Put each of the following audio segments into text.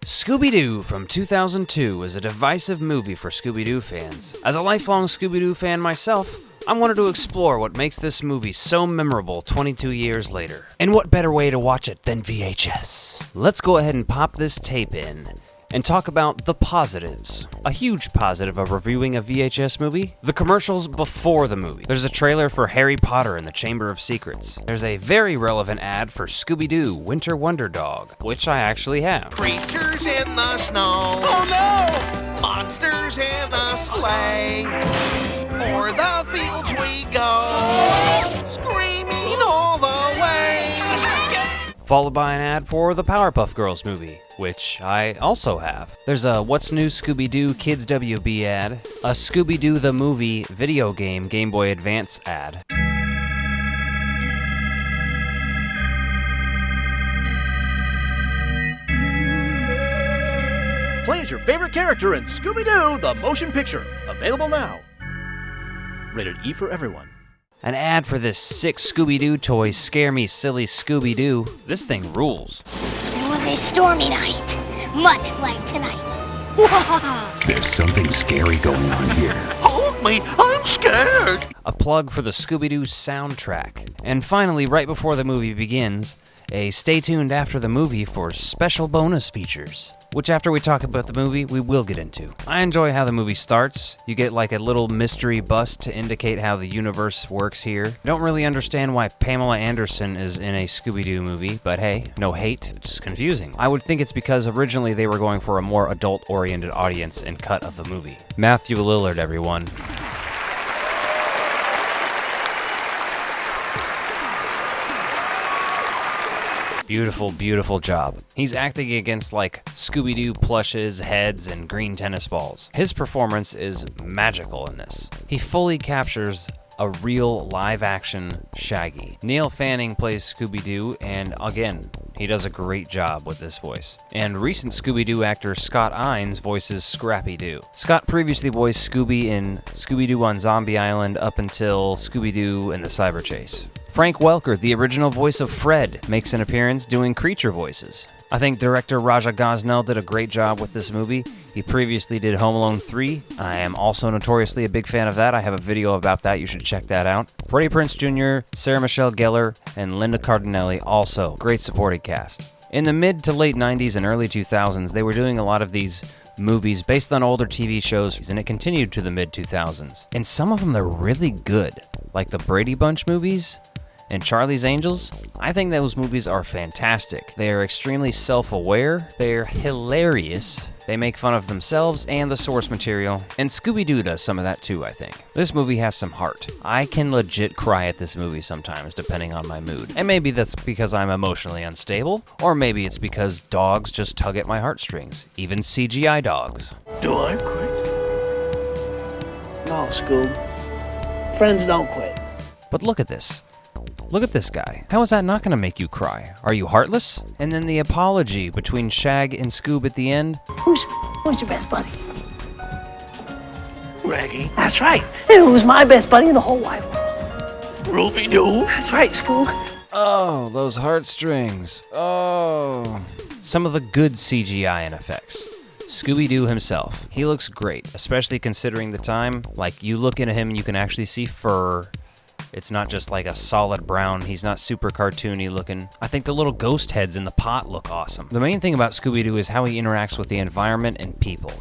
Scooby-Doo from 2002 is a divisive movie for Scooby-Doo fans. As a lifelong Scooby-Doo fan myself, I wanted to explore what makes this movie so memorable 22 years later. And what better way to watch it than VHS? Let's go ahead and pop this tape in and talk about the positives. A huge positive of reviewing a VHS movie: the commercials before the movie. There's a trailer for Harry Potter and the Chamber of Secrets. There's a very relevant ad for Scooby-Doo Winter Wonder Dog, which I actually have. Creatures in the snow. Oh no! Monsters in a sleigh. O'er the fields we go. Screaming all the way. Followed by an ad for the Powerpuff Girls movie, which I also have. There's a What's New Scooby-Doo Kids WB ad, a Scooby-Doo the Movie video game Game Boy Advance ad. Play as your favorite character in Scooby-Doo, the motion picture. Available now. Rated E for everyone. An ad for this sick Scooby-Doo toy, Scare Me Silly Scooby-Doo. This thing rules. It was a stormy night, much like tonight. There's something scary going on here. Hold me, I'm scared. A plug for the Scooby-Doo soundtrack. And finally, right before the movie begins, a stay tuned after the movie for special bonus features, which after we talk about the movie, we will get into. I enjoy how the movie starts. You get like a little mystery bust to indicate how the universe works here. I don't really understand why Pamela Anderson is in a Scooby-Doo movie, but hey, no hate, it's just confusing. I would think it's because originally they were going for a more adult-oriented audience and cut of the movie. Mathew Lillard, everyone. Beautiful, beautiful job. He's acting against like Scooby-Doo plushes, heads, and green tennis balls. His performance is magical in this. He fully captures a real live-action Shaggy. Neil Fanning plays Scooby-Doo, and again, he does a great job with this voice. And recent Scooby-Doo actor Scott Ines voices Scrappy-Doo. Scott previously voiced Scooby in Scooby-Doo on Zombie Island up until Scooby-Doo and the Cyber Chase. Frank Welker, the original voice of Fred, makes an appearance doing creature voices. I think director Raja Gosnell did a great job with this movie. He previously did Home Alone 3. I am also notoriously a big fan of that. I have a video about that. You should check that out. Freddie Prinze Jr., Sarah Michelle Gellar, and Linda Cardenelli also. Great supporting cast. In the mid to late 90s and early 2000s, they were doing a lot of these movies based on older TV shows, and it continued to the mid 2000s. And some of them, they're really good, like the Brady Bunch movies and Charlie's Angels. I think those movies are fantastic. They are extremely self-aware, they're hilarious, they make fun of themselves and the source material, and Scooby-Doo does some of that too, I think. This movie has some heart. I can legit cry at this movie sometimes, depending on my mood. And maybe that's because I'm emotionally unstable, or maybe it's because dogs just tug at my heartstrings, even CGI dogs. Do I quit? No, Scoob. Friends don't quit. But look at this. Look at this guy. How is that not going to make you cry? Are you heartless? And then the apology between Shag and Scoob at the end. Who's your best buddy? Raggy. That's right. It was my best buddy in the whole wide world. Ruby-Doo. That's right, Scoob. Oh, those heartstrings. Oh. Some of the good CGI and effects. Scooby-Doo himself. He looks great, especially considering the time. Like, you look into him and you can actually see fur. It's not just like a solid brown. He's not super cartoony looking. I think the little ghost heads in the pot look awesome. The main thing about Scooby-Doo is how he interacts with the environment and people,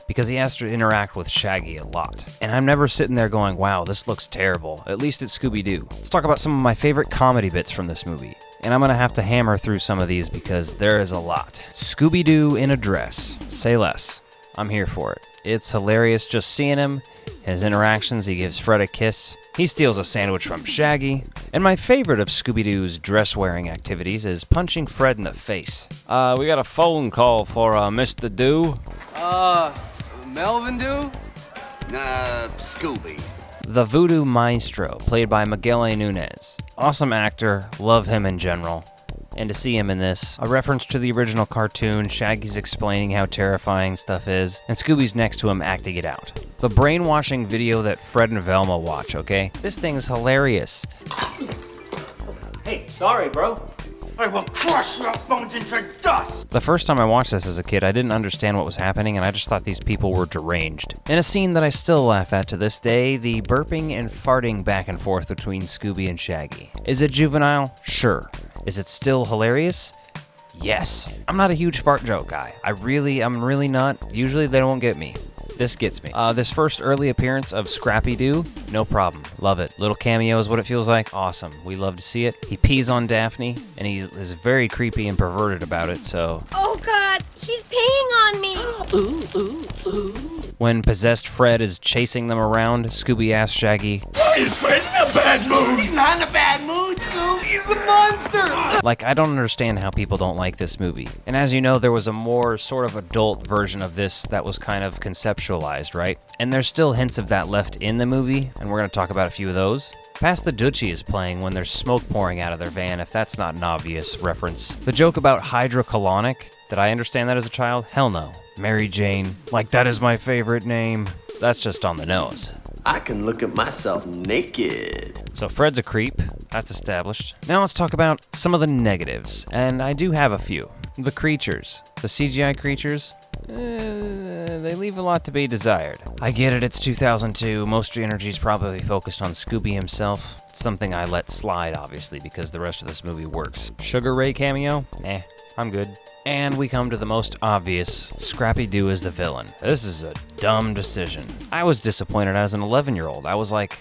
because he has to interact with Shaggy a lot. And I'm never sitting there going, wow, this looks terrible. At least it's Scooby-Doo. Let's talk about some of my favorite comedy bits from this movie. And I'm gonna have to hammer through some of these because there is a lot. Scooby-Doo in a dress. Say less. I'm here for it. It's hilarious just seeing him. His interactions, he gives Fred a kiss. He steals a sandwich from Shaggy. And my favorite of Scooby-Doo's dress-wearing activities is punching Fred in the face. We got a phone call for Mr. Doo. Melvin Doo? Scooby. The Voodoo Maestro, played by Miguel A. Nunez. Awesome actor, love him in general. And to see him in this, a reference to the original cartoon, Shaggy's explaining how terrifying stuff is, and Scooby's next to him acting it out. The brainwashing video that Fred and Velma watch, okay? This thing's hilarious. Hey, sorry, bro. I will crush your bones into dust! The first time I watched this as a kid, I didn't understand what was happening, and I just thought these people were deranged. In a scene that I still laugh at to this day, the burping and farting back and forth between Scooby and Shaggy. Is it juvenile? Sure. Is it still hilarious? Yes. I'm not a huge fart joke guy. I'm really not. Usually they don't get me. This gets me. This first early appearance of Scrappy-Doo, no problem. Love it. Little cameo is what it feels like. Awesome. We love to see it. He pees on Daphne, and he is very creepy and perverted about it, so... Oh God, he's peeing on me! Ooh, ooh, ooh. When possessed Fred is chasing them around, Scooby asks Shaggy, Why is Fred in a bad mood? He's not in a bad mood, Scoob. He's a monster. like, I don't understand how people don't like this movie. And as you know, there was a more sort of adult version of this that was kind of conceptualized, right? And there's still hints of that left in the movie, and we're going to talk about a few of those. Pass the Dutchie is playing when there's smoke pouring out of their van, if that's not an obvious reference. The joke about hydrocolonic, did I understand that as a child? Hell no. Mary Jane, like that is my favorite name. That's just on the nose. I can look at myself naked. So Fred's a creep, that's established. Now let's talk about some of the negatives, and I do have a few. The creatures, the CGI creatures, they leave a lot to be desired. I get it, it's 2002, most of your energy is probably focused on Scooby himself. It's something I let slide, obviously, because the rest of this movie works. Sugar Ray cameo? I'm good. And we come to the most obvious, Scrappy-Doo is the villain. This is a dumb decision. I was disappointed as an 11-year-old. I was like,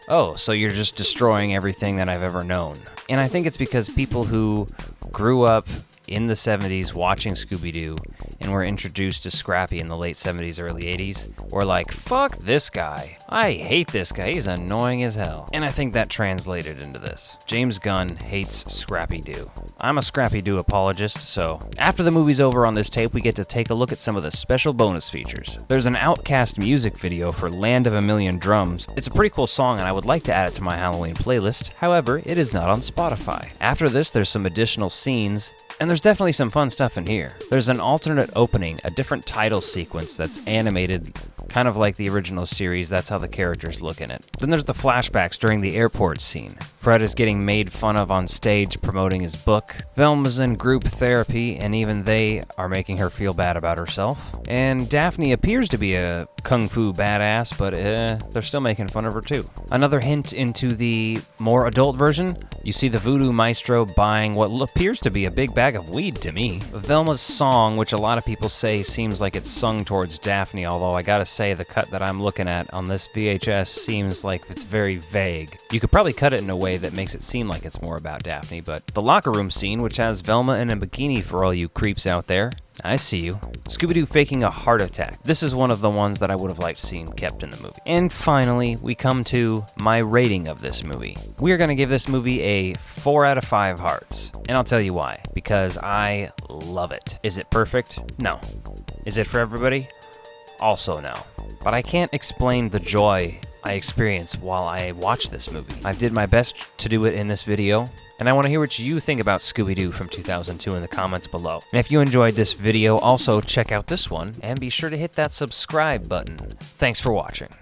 oh, so you're just destroying everything that I've ever known. And I think it's because people who grew up in the 70s watching Scooby-Doo and were introduced to Scrappy in the late 70s, early 80s, were like, fuck this guy. I hate this guy. He's annoying as hell. And I think that translated into this. James Gunn hates Scrappy-Doo. I'm a Scrappy-Doo apologist, so after the movie's over on this tape, we get to take a look at some of the special bonus features. There's an Outkast music video for Land of a Million Drums. It's a pretty cool song, and I would like to add it to my Halloween playlist. However, it is not on Spotify. After this, there's some additional scenes, and there's definitely some fun stuff in here. There's an alternate opening, a different title sequence that's animated, kind of like the original series. That's how the characters look in it. Then there's the flashbacks during the airport scene. Fred is getting made fun of on stage promoting his book. Velma's in group therapy, and even they are making her feel bad about herself. And Daphne appears to be a kung fu badass, but they're still making fun of her too. Another hint into the more adult version, you see the voodoo maestro buying what appears to be a big bag of weed to me. Velma's song, which a lot of people say seems like it's sung towards Daphne, although I gotta say the cut that I'm looking at on this VHS seems like it's very vague. You could probably cut it in a way that makes it seem like it's more about Daphne, but the locker room scene, which has Velma in a bikini for all you creeps out there, I see you. Scooby-Doo faking a heart attack. This is one of the ones that I would have liked seen kept in the movie. And finally, we come to my rating of this movie. We are going to give this movie a 4 out of 5 hearts. And I'll tell you why. Because I love it. Is it perfect? No. Is it for everybody? Also no. But I can't explain the joy I experience while I watch this movie. I did my best to do it in this video, and I want to hear what you think about Scooby-Doo from 2002 in the comments below. And if you enjoyed this video, also check out this one, and be sure to hit that subscribe button. Thanks for watching.